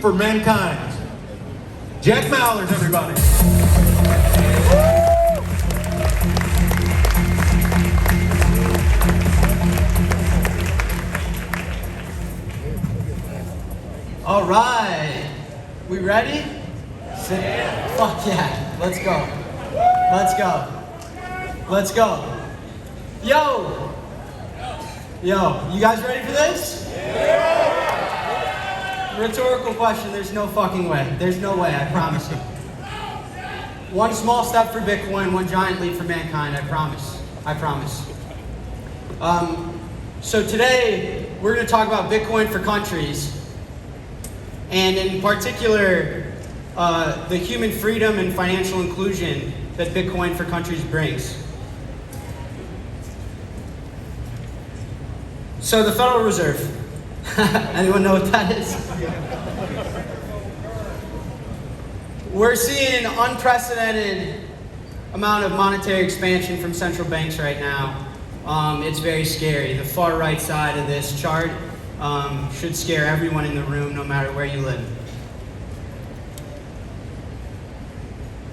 for mankind. Jack Mallers, everybody. All right, we ready? Fuck yeah, let's go. Let's go. Let's go. Yo, you guys ready for this? Rhetorical question, there's no fucking way. There's no way, I promise you. One small step for Bitcoin, one giant leap for mankind, I promise. I promise. So today, we're going to talk about Bitcoin for countries, and in particular, the human freedom and financial inclusion that Bitcoin for countries brings. So the Federal Reserve. Anyone know what that is? We're seeing an unprecedented amount of monetary expansion from central banks right now. It's very scary. The far right side of this chart should scare everyone in the room, no matter where you live.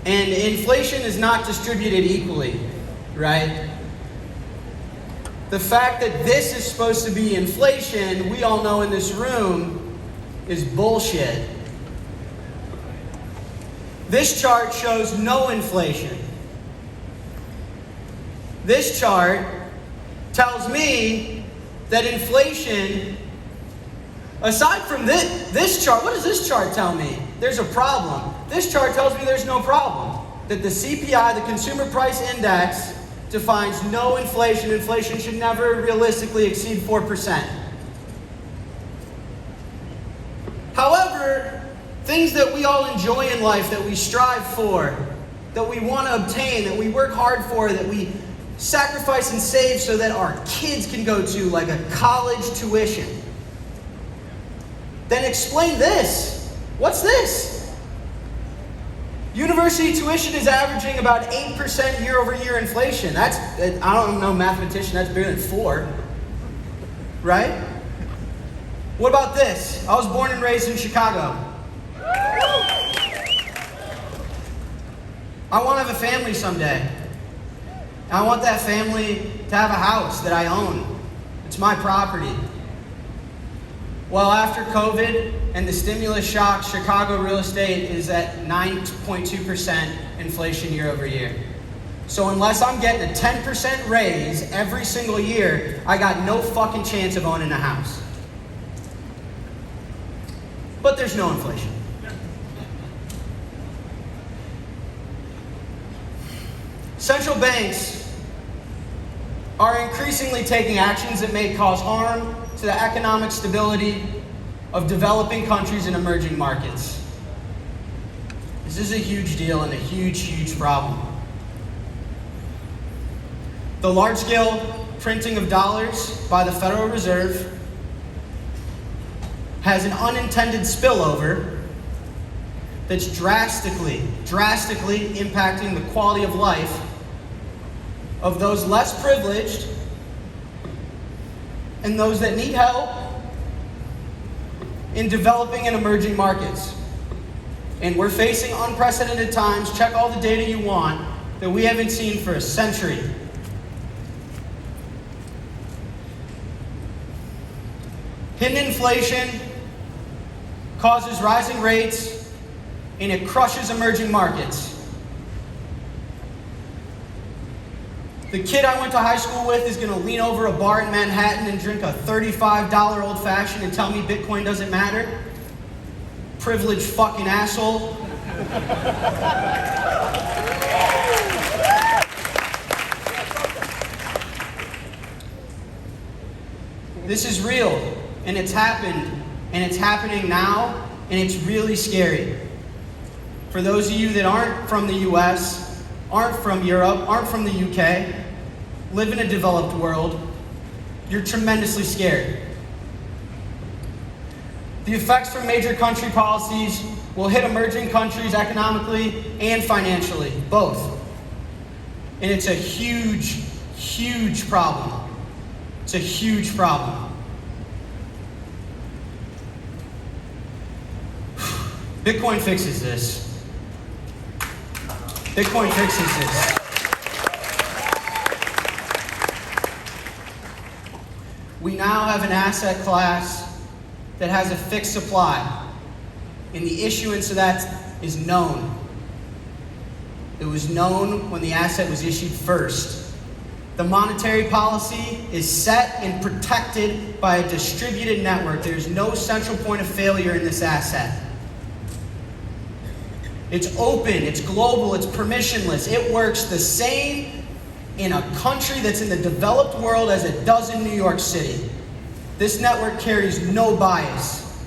And inflation is not distributed equally, right? The fact that this is supposed to be inflation, we all know in this room, is bullshit. This chart shows no inflation. This chart tells me that inflation, aside from this chart, what does this chart tell me? There's a problem. This chart tells me there's no problem. That the CPI, the Consumer Price Index, defines no inflation. Inflation should never realistically exceed 4%. However, things that we all enjoy in life, that we strive for, that we want to obtain, that we work hard for, that we sacrifice and save so that our kids can go to, like a college tuition. Then explain this. What's this? University tuition is averaging about 8% year-over-year inflation. That's, I don't know, mathematician, that's bigger than 4. Right? What about this? I was born and raised in Chicago. I want to have a family someday. I want that family to have a house that I own. It's my property. Well, after COVID and the stimulus shock, Chicago real estate is at 9.2% inflation year over year. So unless I'm getting a 10% raise every single year, I got no fucking chance of owning a house. But there's no inflation. Central banks are increasingly taking actions that may cause harm to the economic stability of developing countries and emerging markets. This is a huge deal and a huge, huge problem. The large-scale printing of dollars by the Federal Reserve has an unintended spillover that's drastically impacting the quality of life of those less privileged and those that need help in developing and emerging markets. And we're facing unprecedented times, check all the data you want, that we haven't seen for a century. Hidden inflation causes rising rates and it crushes emerging markets. The kid I went to high school with is going to lean over a bar in Manhattan and drink a $35 old fashioned and tell me Bitcoin doesn't matter? Privileged fucking asshole. This is real, and it's happened, and it's happening now, and it's really scary. For those of you that aren't from the US, aren't from Europe, aren't from the UK, live in a developed world, you're tremendously scared. The effects from major country policies will hit emerging countries economically and financially, both. And it's a huge, huge problem. It's a huge problem. Bitcoin fixes this. Bitcoin fixes this. We now have an asset class that has a fixed supply, and the issuance of that is known. It was known when the asset was issued first. The monetary policy is set and protected by a distributed network. There's no central point of failure in this asset. It's open, it's global, it's permissionless. It works the same in a country that's in the developed world as it does in New York City. This network carries no bias.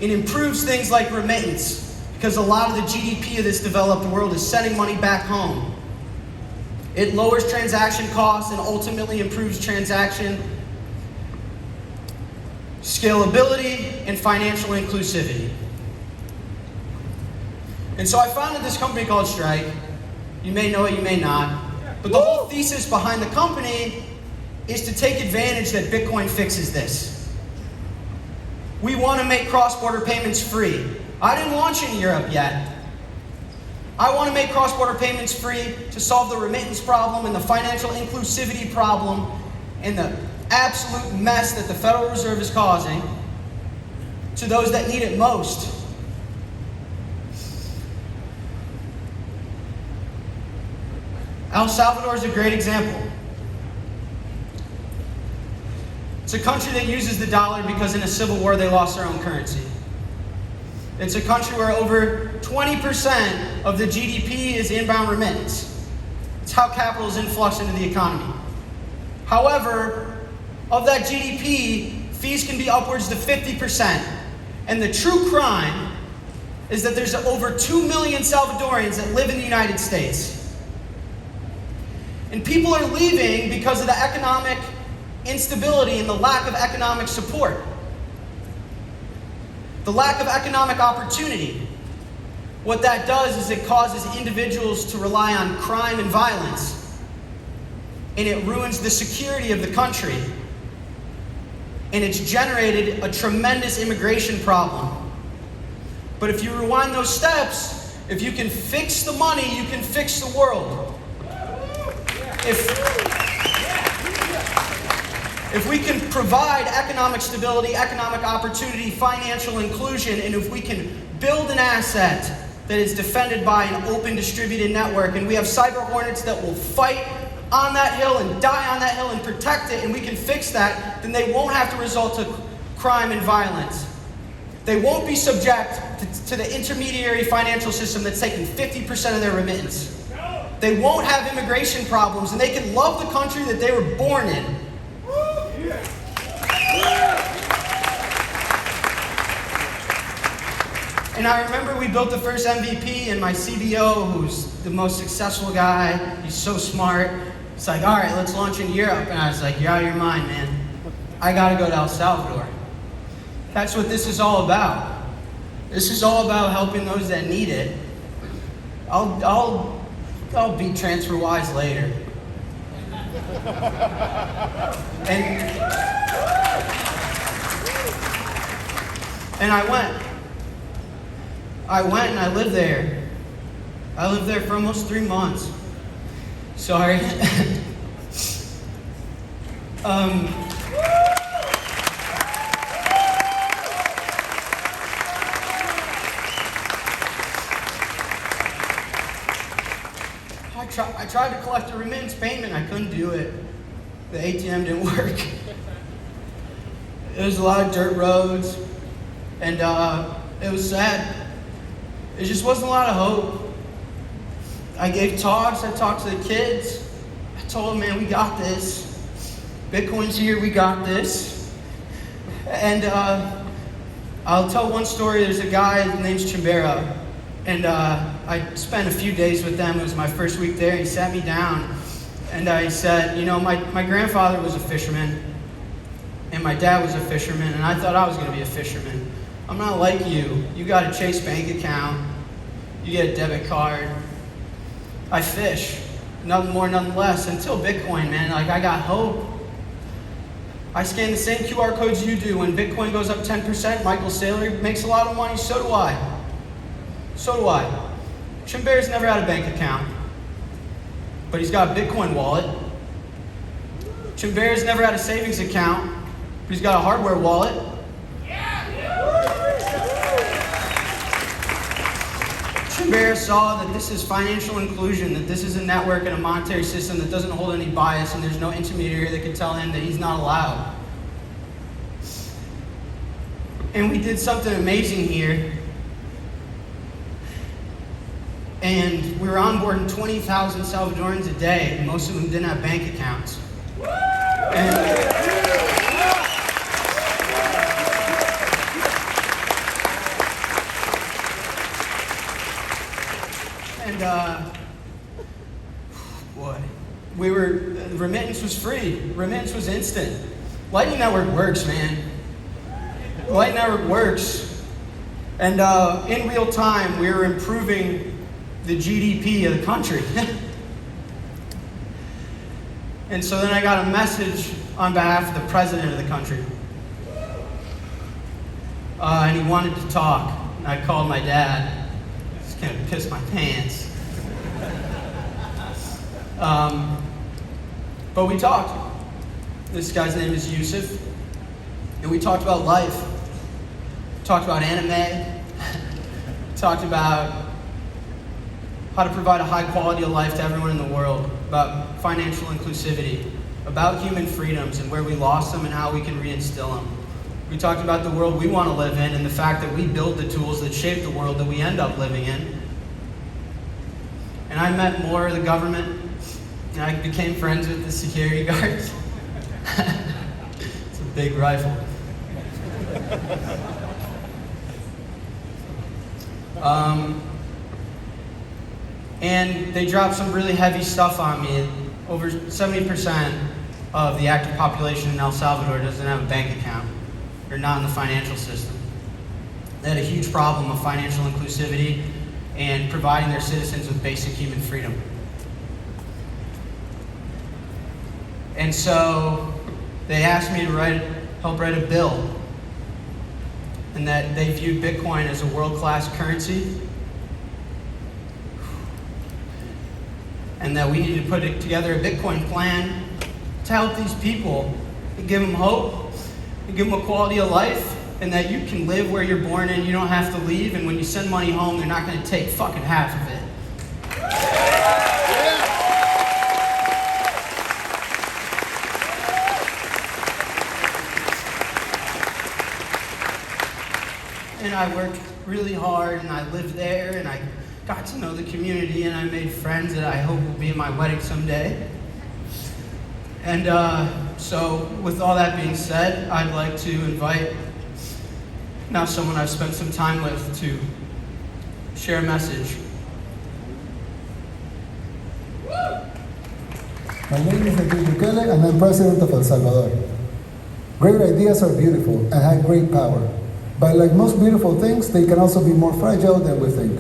It improves things like remittance, because a lot of the GDP of this developed world is sending money back home. It lowers transaction costs and ultimately improves transaction scalability and financial inclusivity. And so I founded this company called Strike. You may know it, you may not. But the whole thesis behind the company is to take advantage that Bitcoin fixes this. We want to make cross-border payments free. I didn't launch in Europe yet. I want to make cross-border payments free to solve the remittance problem and the financial inclusivity problem and the absolute mess that the Federal Reserve is causing to those that need it most. El Salvador is a great example. It's a country that uses the dollar because in a civil war they lost their own currency. It's a country where over 20% of the GDP is inbound remittance. It's how capital is influx into the economy. However, of that GDP, fees can be upwards to 50%. And the true crime is that there's over 2 million Salvadorians that live in the United States. And people are leaving because of the economic instability and the lack of economic support. The lack of economic opportunity. What that does is it causes individuals to rely on crime and violence. And it ruins the security of the country. And it's generated a tremendous immigration problem. But if you rewind those steps, if you can fix the money, you can fix the world. If we can provide economic stability, economic opportunity, financial inclusion, and if we can build an asset that is defended by an open distributed network, and we have cyber hornets that will fight on that hill and die on that hill and protect it, and we can fix that, then they won't have to resort to crime and violence. They won't be subject to the intermediary financial system that's taking 50% of their remittance. They won't have immigration problems, and they can love the country that they were born in. And I remember we built the first MVP, and my CBO, who's the most successful guy, he's so smart, it's like, all right, let's launch in Europe. And I was like, you're out of your mind, man. I gotta go to El Salvador. That's what this is all about. This is all about helping those that need it. I'll be TransferWise later. And I went and I lived there. I lived there for almost 3 months. Sorry. I tried to collect a remittance payment. I couldn't do it. The ATM didn't work. It was a lot of dirt roads, and it was sad. There just wasn't a lot of hope. I gave talks. I talked to the kids. I told them, man, we got this. Bitcoin's here. We got this. And I'll tell one story. There's a guy, his name's Chimbera, and I spent a few days with them. It was my first week there. He sat me down, and he said, you know, my grandfather was a fisherman, and my dad was a fisherman, and I thought I was going to be a fisherman. I'm not like you. You got a Chase bank account. You get a debit card. I fish. Nothing more, nothing less. Until Bitcoin, man. Like, I got hope. I scan the same QR codes you do. When Bitcoin goes up 10%, Michael Saylor makes a lot of money, so do I. So do I. Chimbear's never had a bank account, but he's got a Bitcoin wallet. Chimbear's never had a savings account, but he's got a hardware wallet. Chimbear saw that this is financial inclusion, that this is a network and a monetary system that doesn't hold any bias, and there's no intermediary that can tell him that he's not allowed. And we did something amazing here. And we were onboarding 20,000 Salvadorans a day, and most of them didn't have bank accounts. Boy, remittance was free. Remittance was instant. Lightning Network works, man. Lightning Network works. And in real time, we were improving the GDP of the country. And so then I got a message on behalf of the president of the country. And he wanted to talk. And I called my dad. Just kind of pissed my pants. But we talked. This guy's name is Yusuf. And we talked about life. Talked about anime. Talked about how to provide a high quality of life to everyone in the world, about financial inclusivity, about human freedoms and where we lost them and how we can reinstill them. We talked about the world we want to live in and the fact that we build the tools that shape the world that we end up living in. And I met more of the government, and I became friends with the security guards. It's a big rifle. And they dropped some really heavy stuff on me. Over 70% of the active population in El Salvador doesn't have a bank account. They're not in the financial system. They had a huge problem of financial inclusivity and providing their citizens with basic human freedom. And so they asked me to help write a bill, and that they viewed Bitcoin as a world-class currency, and that we need to put together a Bitcoin plan to help these people, and give them hope, and give them a quality of life, and that you can live where you're born and you don't have to leave, and when you send money home, they're not going to take fucking half of it. And I worked really hard, and I lived there, and I got to know the community, and I made friends that I hope will be in my wedding someday. And so with all that being said, I'd like to invite now someone I've spent some time with to share a message. My name is Enrique Bukele, and I'm president of El Salvador. Great ideas are beautiful and have great power. But like most beautiful things, they can also be more fragile than we think.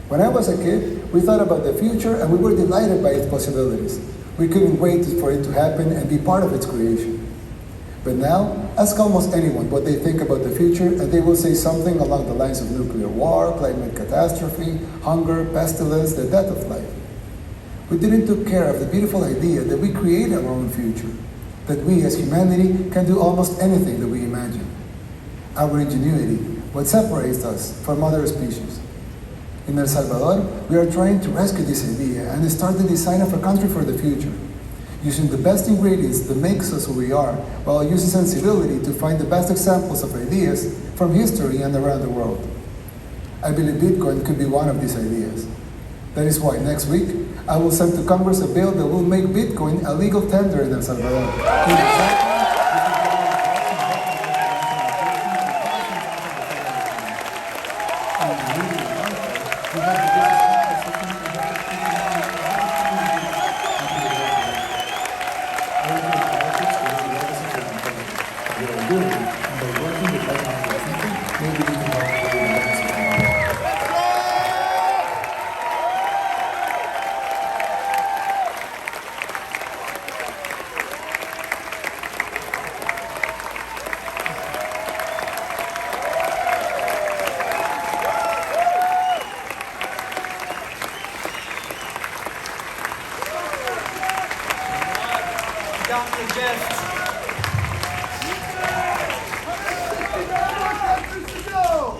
When I was a kid, we thought about the future and we were delighted by its possibilities. We couldn't wait for it to happen and be part of its creation. But now, ask almost anyone what they think about the future, and they will say something along the lines of nuclear war, climate catastrophe, hunger, pestilence, the death of life. We didn't take care of the beautiful idea that we create our own future, that we as humanity can do almost anything that we imagine. Our ingenuity, what separates us from other species. In El Salvador, we are trying to rescue this idea and start the design of a country for the future, using the best ingredients that makes us who we are, while using sensibility to find the best examples of ideas from history and around the world. I believe Bitcoin could be one of these ideas. That is why next week, I will send to Congress a bill that will make Bitcoin a legal tender in El Salvador.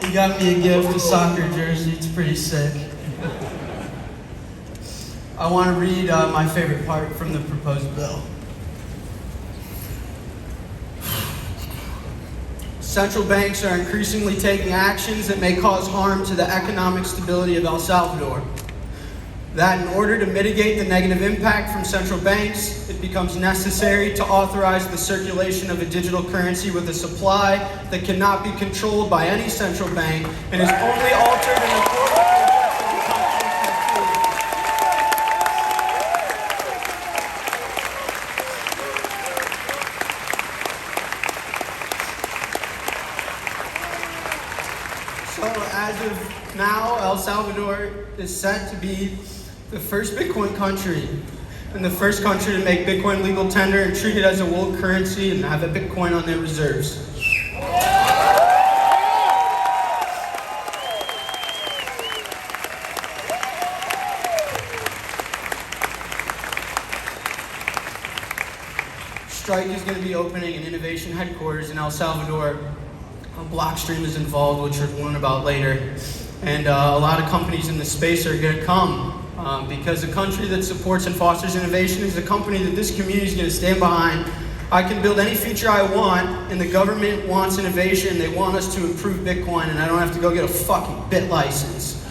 He got me a gift, a soccer jersey. It's pretty sick. I want to read my favorite part from the proposed bill. Central banks are increasingly taking actions that may cause harm to the economic stability of El Salvador. That in order to mitigate the negative impact from central banks, it becomes necessary to authorize the circulation of a digital currency with a supply that cannot be controlled by any central bank and is only altered in accordance with the constitutional. So as of now, El Salvador is set to be the first Bitcoin country and the first country to make Bitcoin legal tender and treat it as a world currency and have a Bitcoin on their reserves. Strike is going to be opening an innovation headquarters in El Salvador. Blockstream is involved, which we'll learn about later. And a lot of companies in the space are going to come because a country that supports and fosters innovation is a company that this community is going to stand behind. I can build any feature I want, and the government wants innovation. They want us to improve Bitcoin, and I don't have to go get a fucking bit license.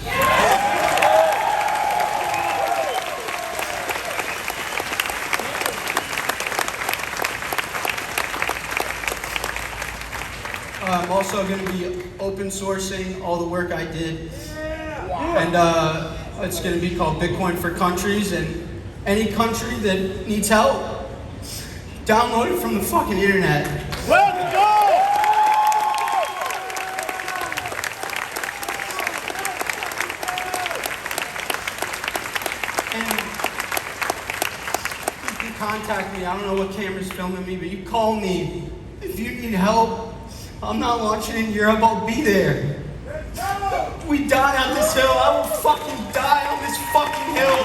I'm also going to be open sourcing all the work I did. And it's going to be called Bitcoin for Countries. And any country that needs help, download it from the fucking internet. Let's go! And you can contact me. I don't know what camera's filming me, but you call me. If you need help, I'm not launching in Europe, I'll be there. We die on this hill, I will fucking die on this fucking hill.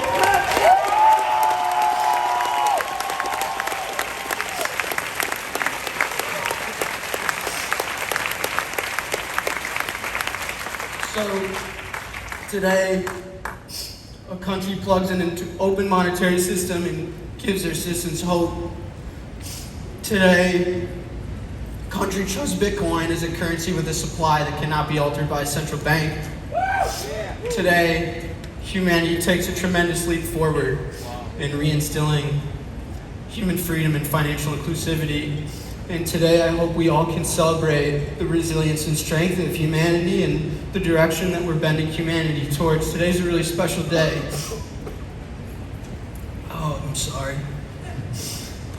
So, today, a country plugs in into open monetary system and gives their citizens hope. Today, country chose Bitcoin as a currency with a supply that cannot be altered by a central bank. Today, humanity takes a tremendous leap forward in reinstilling human freedom and financial inclusivity. And today, I hope we all can celebrate the resilience and strength of humanity and the direction that we're bending humanity towards. Today's a really special day. Oh, I'm sorry.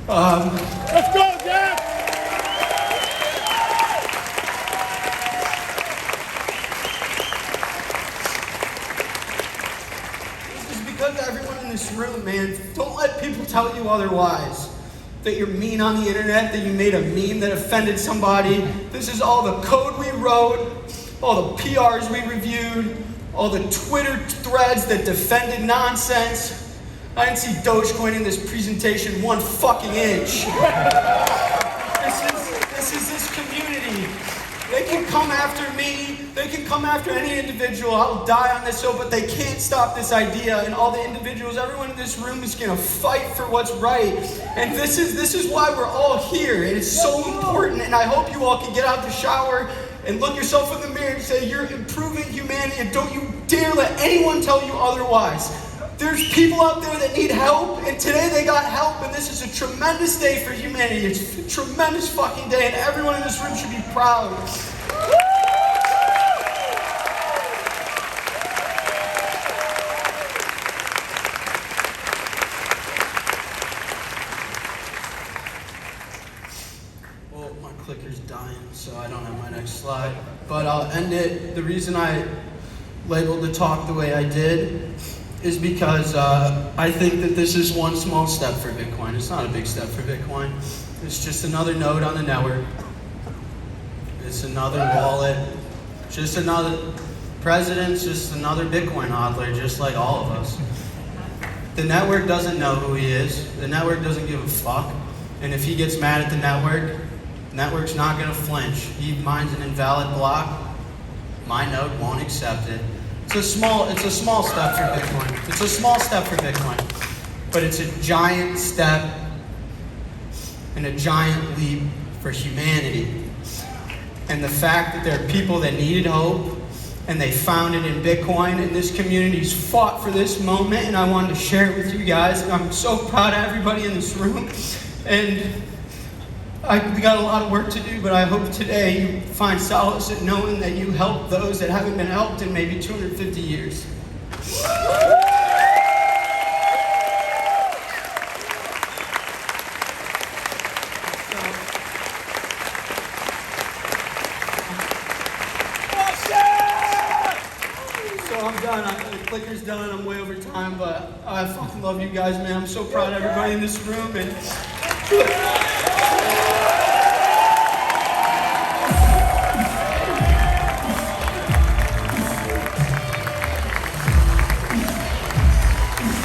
Let's go, Jack! Because everyone in this room, man, don't let people tell you otherwise. That you're mean on the internet, that you made a meme that offended somebody. This is all the code we wrote, all the PRs we reviewed, all the Twitter threads that defended nonsense. I didn't see Dogecoin in this presentation 1 fucking inch. This is this community. They can come after me. They can come after any individual. I'll die on this hill, but they can't stop this idea. And all the individuals, everyone in this room is gonna fight for what's right. And this is why we're all here. It is so important. And I hope you all can get out the shower and look yourself in the mirror and say, you're improving humanity, and don't you dare let anyone tell you otherwise. There's people out there that need help, and today they got help, and this is a tremendous day for humanity. It's a tremendous fucking day, and everyone in this room should be proud. Well, my clicker's dying, so I don't have my next slide. But I'll end it. The reason I labeled the talk the way I did is because I think that this is one small step for Bitcoin. It's not a big step for Bitcoin. It's just another node on the network. It's another wallet. Just another president's just another Bitcoin hodler, just like all of us. The network doesn't know who he is. The network doesn't give a fuck. And if he gets mad at the network's not gonna flinch. He mines an invalid block, my node won't accept it. It's a small step for Bitcoin. It's a small step for Bitcoin, but it's a giant step and a giant leap for humanity. And the fact that there are people that needed hope and they found it in Bitcoin, and this community's fought for this moment, and I wanted to share it with you guys. And I'm so proud of everybody in this room. And we got a lot of work to do, but I hope today you find solace in knowing that you helped those that haven't been helped in maybe 250 years. So I'm done. The clicker's done. I'm way over time, but I fucking love you guys, man. I'm so proud of everybody in this room. And